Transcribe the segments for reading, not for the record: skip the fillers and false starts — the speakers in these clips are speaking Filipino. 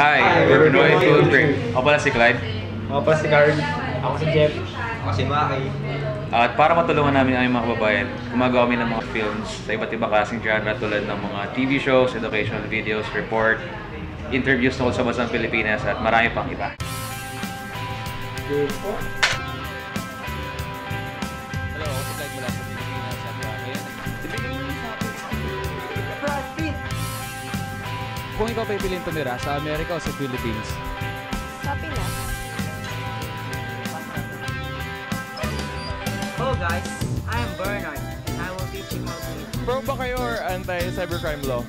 Hi, we're Pinoy Film Trip. Ako pala si Clyde. Ako pala si Card. Ako si Jeff. Ako si Maki. At para matulungan namin ang aming mga kababayan, gumagawa kami ng mga films sa iba't ibang klaseng genre tulad ng mga TV shows, educational videos, report, interviews tungkol sa bansang Pilipinas at marami pang iba. Hello, ako si Clyde mula sa Pilipinas at ngayon Brad Pitt. kung ikaw pipiliin tumira sa Amerika o sa Philippines? Sa Pinas. Hello guys, I am Bernard and I will teach you how to eat. Pro ba kayo or anti-cybercrime law?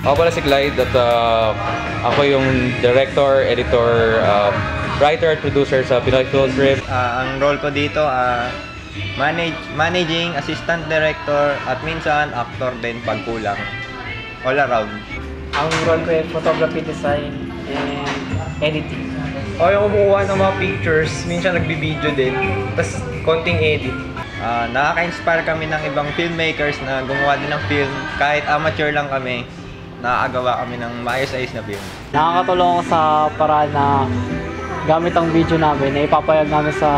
Ako pala si Clyde at ako yung director, editor, writer at producer sa Pinoy Film Trip. Ang role ko dito, managing assistant director at minsan actor din pag kulang. All around. Ang role ko ay photography design and editing. Ako yung kumukuha ng mga pictures, minsan nagbibideo din, tapos konting edit. Nakaka-inspire kami ng ibang filmmakers na gumawa din ng film. Kahit amateur lang kami, nakakagawa kami ng maayos-ayos na film. Nakakatulong ako sa paraan na gamit ang video namin na ipapayag namin sa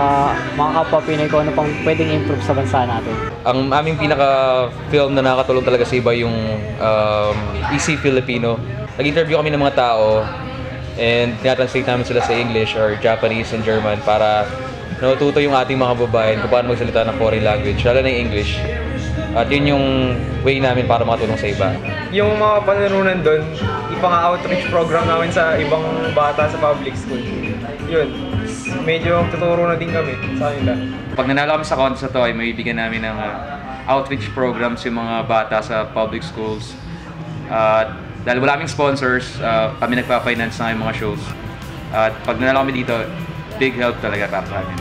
mga kapwa Pinoy kung ano pang pwedeng improve sa bansa natin. Ang aming pinaka-film na nakakatulong talaga sa iba yung Easy Filipino. Nag-interview kami ng mga tao and tinatranslate namin sila sa English or Japanese and German para natuto yung ating mga babayan kung paano magsalita ng foreign language, lalo na yung English. At yun yung way namin para makatulong sa iba. Yung mga pananunan doon, ipang-outreach program namin sa ibang bata sa public school. Yun, medyo tuturo na din kami sa kanila. Pag nanalo kami sa contest na to, ay may bibigyan namin ng outreach programs yung mga bata sa public schools. Dahil wala kaming sponsors, kami nagpa-finance ng mga shows. At pag nanalo kami dito, big help talaga para sa amin.